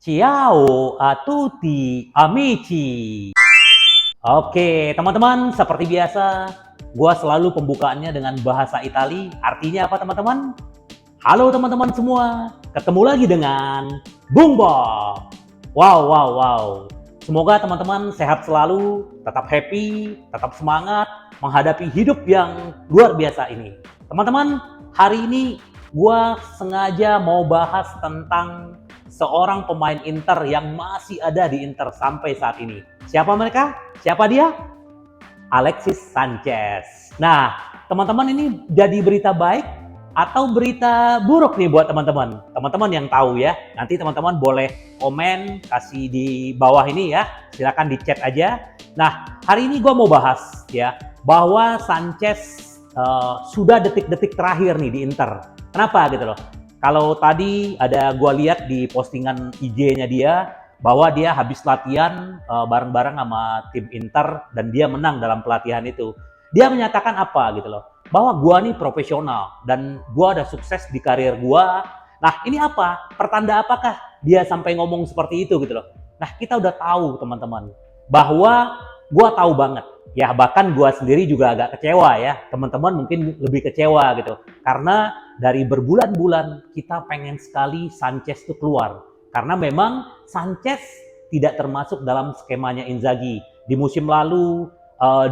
Ciao a tutti amici. Oke, teman-teman, seperti biasa, gua selalu pembukaannya dengan bahasa Itali. Artinya apa, teman-teman? Halo teman-teman semua, ketemu lagi dengan Bung Bob. Wow, wow, wow. Semoga teman-teman sehat selalu, tetap happy, tetap semangat menghadapi hidup yang luar biasa ini. Teman-teman, hari ini gua sengaja mau bahas tentang seorang pemain Inter yang masih ada di Inter sampai saat ini. Siapa mereka? Siapa dia? Alexis Sanchez. Nah, teman-teman, ini jadi berita baik atau berita buruk nih buat teman-teman? Teman-teman yang tahu ya, nanti teman-teman boleh komen, kasih di bawah ini ya, silakan di chat aja. Nah, hari ini gue mau bahas ya, bahwa Sanchez sudah detik-detik terakhir nih di Inter. Kenapa gitu loh? Kalau tadi ada gue lihat di postingan IG-nya dia, bahwa dia habis latihan bareng-bareng sama tim Inter dan dia menang dalam pelatihan itu. Dia menyatakan apa gitu loh, bahwa gua nih profesional dan gua ada sukses di karir gua. Nah, ini apa? Pertanda apakah dia sampai ngomong seperti itu gitu loh. Nah, kita udah tahu teman-teman bahwa gua tahu banget ya, bahkan gua sendiri juga agak kecewa ya. Teman-teman mungkin lebih kecewa gitu. Karena dari berbulan-bulan kita pengen sekali Sanchez itu keluar. Karena memang Sanchez tidak termasuk dalam skemanya Inzaghi. Di musim lalu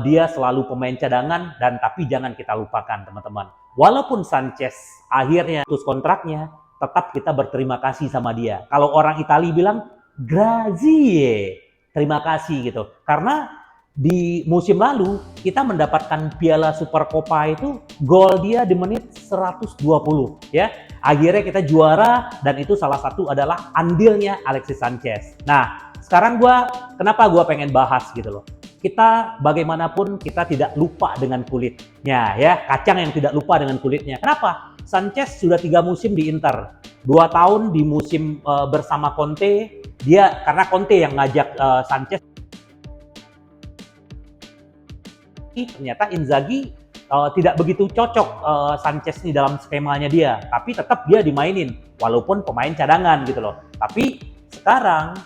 dia selalu pemain cadangan, dan tapi jangan kita lupakan teman-teman. Walaupun Sanchez akhirnya putus kontraknya, tetap kita berterima kasih sama dia. Kalau orang Italia bilang grazie, terima kasih gitu. Karena di musim lalu kita mendapatkan Piala Supercoppa itu, gol dia di menit 120 ya. Akhirnya kita juara, dan itu salah satu adalah andilnya Alexis Sanchez. Nah, sekarang kenapa gua pengen bahas gitu loh. Kita bagaimanapun kita tidak lupa dengan kulitnya ya, kacang yang tidak lupa dengan kulitnya. Kenapa? Sanchez sudah 3 musim di Inter. 2 tahun di musim bersama Conte, dia karena Conte yang ngajak Sanchez. Ternyata Inzaghi tidak begitu cocok Sanchez ini dalam skemanya dia, tapi tetap dia dimainin walaupun pemain cadangan gitu loh. Tapi sekarang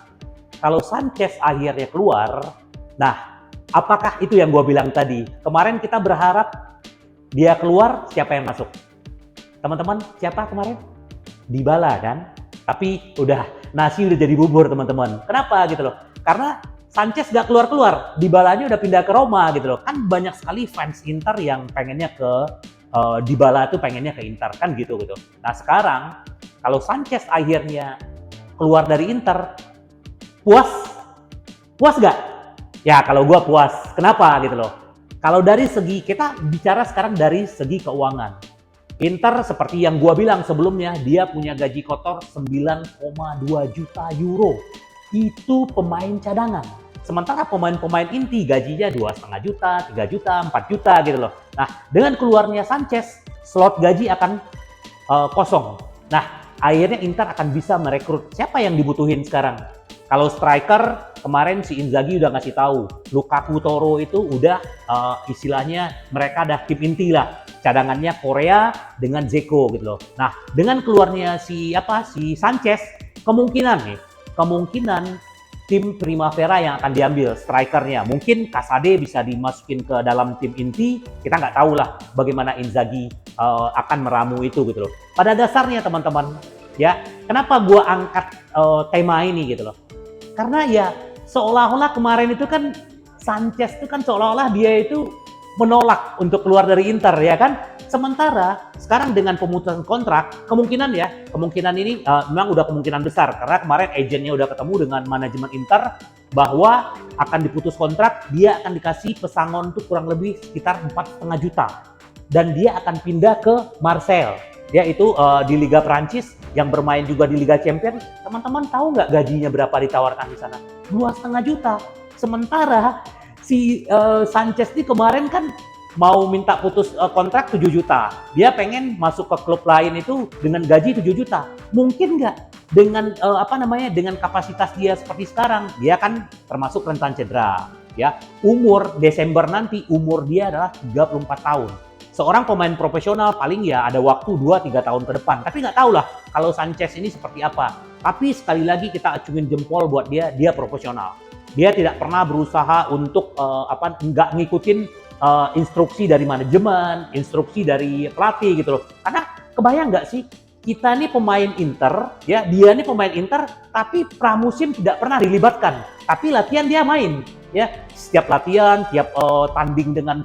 kalau Sanchez akhirnya keluar, nah apakah itu yang gue bilang tadi? Kemarin kita berharap dia keluar, siapa yang masuk? Teman-teman, siapa kemarin? Dybala kan? Tapi nasi udah jadi bubur teman-teman. Kenapa gitu loh? Karena Sanchez gak keluar-keluar, Dybalanya udah pindah ke Roma gitu loh. Kan banyak sekali fans Inter yang pengennya ke Dybala tuh pengennya ke Inter kan gitu. Nah sekarang kalau Sanchez akhirnya keluar dari Inter, puas? Puas gak? Ya kalau gue puas. Kenapa gitu loh? Kalau dari segi, kita bicara sekarang dari segi keuangan. Inter seperti yang gue bilang sebelumnya, dia punya gaji kotor 9,2 juta euro. Itu pemain cadangan. Sementara pemain-pemain inti gajinya 2,5 juta, 3 juta, 4 juta gitu loh. Nah, dengan keluarnya Sanchez, slot gaji akan kosong. Nah, akhirnya Inter akan bisa merekrut. Siapa yang dibutuhin sekarang? Kalau striker, kemarin si Inzaghi udah ngasih tahu, Lukaku Toro itu udah istilahnya mereka ada tim inti lah. Cadangannya Korea dengan Dzeko gitu loh. Nah, dengan keluarnya si Sanchez, kemungkinan tim Primavera yang akan diambil strikernya. Mungkin Kasade bisa dimasukin ke dalam tim inti. Kita nggak tahu lah bagaimana Inzaghi akan meramu itu gitu loh. Pada dasarnya teman-teman, ya kenapa gue angkat tema ini gitu loh. Karena ya seolah-olah kemarin itu kan Sanchez itu kan seolah-olah dia itu menolak untuk keluar dari Inter ya kan. Sementara sekarang dengan pemutusan kontrak, kemungkinan ini memang udah kemungkinan besar karena kemarin agennya udah ketemu dengan manajemen Inter bahwa akan diputus kontrak, dia akan dikasih pesangon tuh kurang lebih sekitar 4,5 juta dan dia akan pindah ke Marseille. Dia itu di Liga Prancis yang bermain juga di Liga Champions. Teman-teman tahu nggak gajinya berapa ditawarkan di sana? 2,5 juta. Sementara si Sanchez ini kemarin kan mau minta putus kontrak 7 juta. Dia pengen masuk ke klub lain itu dengan gaji 7 juta. Mungkin nggak dengan dengan kapasitas dia seperti sekarang? Dia kan termasuk rentan cedera. Ya, umur Desember nanti umur dia adalah 34 tahun. Seorang pemain profesional paling ya ada waktu 2-3 tahun ke depan. Tapi nggak tahu lah kalau Sanchez ini seperti apa. Tapi sekali lagi kita acungin jempol buat dia profesional. Dia tidak pernah berusaha untuk nggak ngikutin instruksi dari manajemen, instruksi dari pelatih gitu loh. Karena kebayang nggak sih, kita nih pemain Inter, ya dia nih pemain Inter, tapi pramusim tidak pernah dilibatkan. Tapi latihan dia main, ya setiap latihan, tiap tanding dengan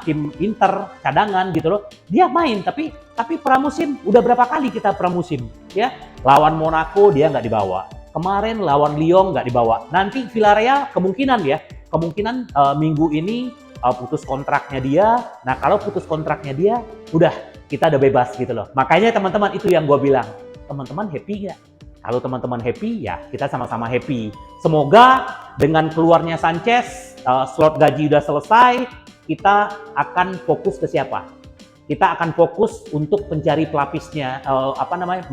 tim Inter cadangan gitu loh, dia main. Tapi pramusim udah berapa kali kita pramusim, ya lawan Monaco dia nggak dibawa, kemarin lawan Lyon nggak dibawa, nanti Villarreal kemungkinan minggu ini putus kontraknya dia. Nah kalau putus kontraknya dia, udah kita udah bebas gitu loh. Makanya teman-teman itu yang gue bilang, teman-teman happy nggak? Kalau teman-teman happy, ya kita sama-sama happy. Semoga dengan keluarnya Sanchez, slot gaji udah selesai, kita akan fokus ke siapa? Kita akan fokus untuk mencari pelapisnya,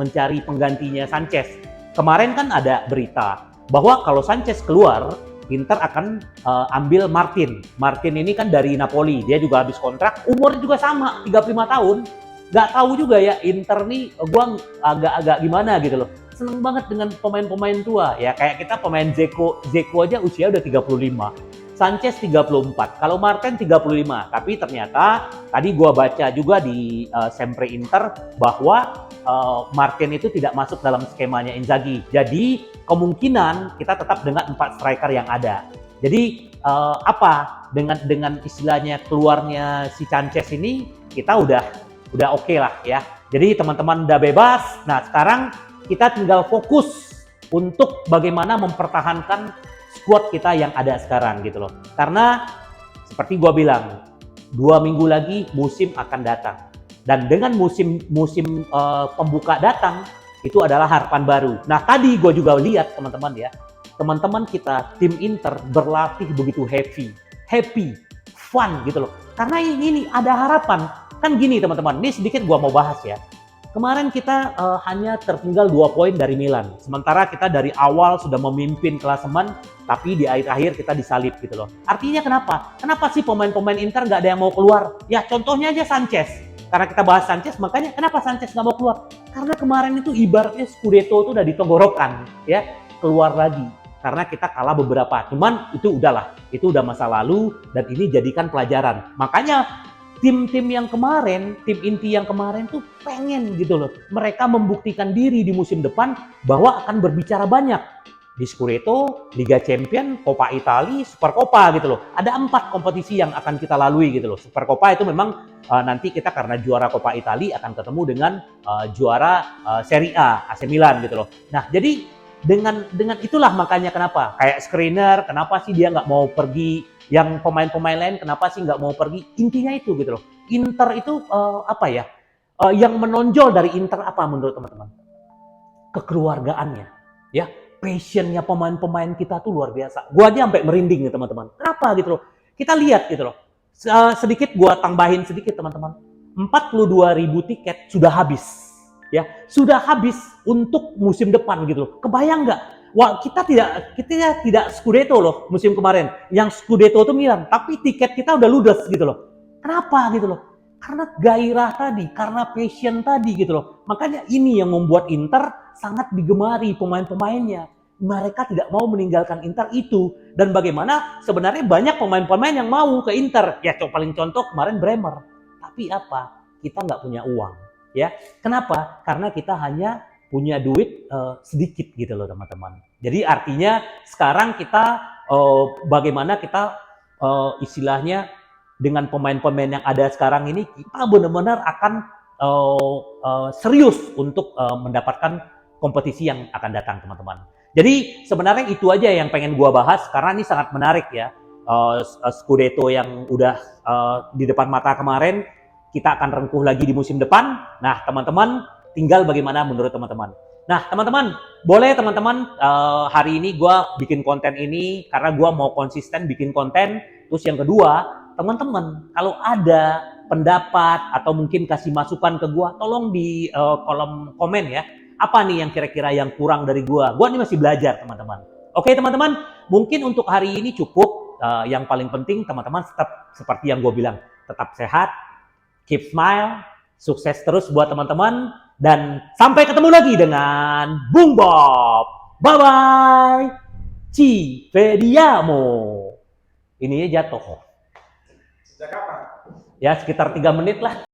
mencari penggantinya Sanchez. Kemarin kan ada berita bahwa kalau Sanchez keluar, Inter akan ambil Martin. Martin ini kan dari Napoli, dia juga habis kontrak, umurnya juga sama, 35 tahun. Nggak tahu juga ya, Inter nih gua agak-agak gimana gitu loh. Seneng banget dengan pemain-pemain tua, ya kayak kita pemain Zeko aja usia udah 35. Sanchez 34, kalau Martin 35. Tapi ternyata tadi gua baca juga di Sempre Inter bahwa Martin itu tidak masuk dalam skemanya Inzaghi. Jadi kemungkinan kita tetap dengan 4 striker yang ada. Jadi dengan istilahnya keluarnya si Sanchez ini, kita udah oke lah ya. Jadi teman-teman udah bebas. Nah sekarang kita tinggal fokus untuk bagaimana mempertahankan squad kita yang ada sekarang gitu loh. Karena seperti gua bilang, 2 minggu lagi musim akan datang. Dan dengan musim pembuka datang, itu adalah harapan baru. Nah tadi gue juga lihat teman-teman ya, teman-teman kita tim Inter berlatih begitu happy, fun gitu loh. Karena ini ada harapan. Kan gini teman-teman, ini sedikit gue mau bahas ya. Kemarin kita hanya tertinggal 2 poin dari Milan. Sementara kita dari awal sudah memimpin klasemen, tapi di akhir-akhir kita disalip gitu loh. Artinya kenapa? Kenapa sih pemain-pemain Inter nggak ada yang mau keluar? Ya contohnya aja Sanchez. Karena kita bahas Sanchez, makanya kenapa Sanchez nggak mau keluar? Karena kemarin itu ibaratnya Scudetto itu udah ditenggorokan, ya keluar lagi. Karena kita kalah beberapa. Cuman itu udahlah, itu udah masa lalu dan ini jadikan pelajaran. Makanya tim-tim yang kemarin, tim inti yang kemarin tuh pengen gitu loh. Mereka membuktikan diri di musim depan bahwa akan berbicara banyak. Di Scudetto, Liga Champion, Coppa Italia, Supercoppa gitu loh. Ada 4 kompetisi yang akan kita lalui gitu loh. Supercoppa itu memang nanti kita karena juara Coppa Italia akan ketemu dengan juara Serie A, AC Milan gitu loh. Nah jadi dengan itulah makanya kenapa kayak Skriniar, kenapa sih dia nggak mau pergi, yang pemain-pemain lain kenapa sih nggak mau pergi, intinya itu gitu loh. Inter itu yang menonjol dari Inter apa menurut teman-teman? Kekeluargaannya, ya passionnya pemain-pemain kita tuh luar biasa. Gua aja sampai merinding nih teman-teman. Kenapa gitu loh? Kita lihat gitu loh. Sedikit gua tambahin sedikit teman-teman. 42.000 tiket sudah habis. Ya, sudah habis untuk musim depan gitu loh. Kebayang nggak? Wah, kita tidak Scudetto loh musim kemarin. Yang Scudetto itu Milan, tapi tiket kita udah ludes gitu loh. Kenapa gitu loh? Karena gairah tadi, karena passion tadi gitu loh. Makanya ini yang membuat Inter sangat digemari pemain-pemainnya. Mereka tidak mau meninggalkan Inter itu. Dan bagaimana sebenarnya banyak pemain-pemain yang mau ke Inter. Ya paling contoh kemarin Bremer. Tapi apa? Kita nggak punya uang. Ya, kenapa? Karena kita hanya punya duit sedikit gitu loh teman-teman. Jadi artinya sekarang kita bagaimana kita istilahnya dengan pemain-pemain yang ada sekarang ini, kita benar-benar akan serius untuk mendapatkan kompetisi yang akan datang teman-teman. Jadi sebenarnya itu aja yang pengen gua bahas karena ini sangat menarik ya. Scudetto yang udah di depan mata kemarin, kita akan rengkuh lagi di musim depan. Nah teman-teman, tinggal bagaimana menurut teman-teman. Nah teman-teman, boleh teman-teman hari ini gua bikin konten ini karena gua mau konsisten bikin konten. Terus yang kedua, teman-teman kalau ada pendapat atau mungkin kasih masukan ke gua, tolong di kolom komen ya. Apa nih yang kira-kira yang kurang dari gua? Gua ini masih belajar teman-teman. Oke teman-teman, mungkin untuk hari ini cukup. Yang paling penting teman-teman tetap seperti yang gua bilang, tetap sehat, keep smile, sukses terus buat teman-teman, dan sampai ketemu lagi dengan Bung Bob. Bye-bye. Ci, vediamo. Ininya jatuh. Sejak kapan? Ya sekitar 3 menit lah.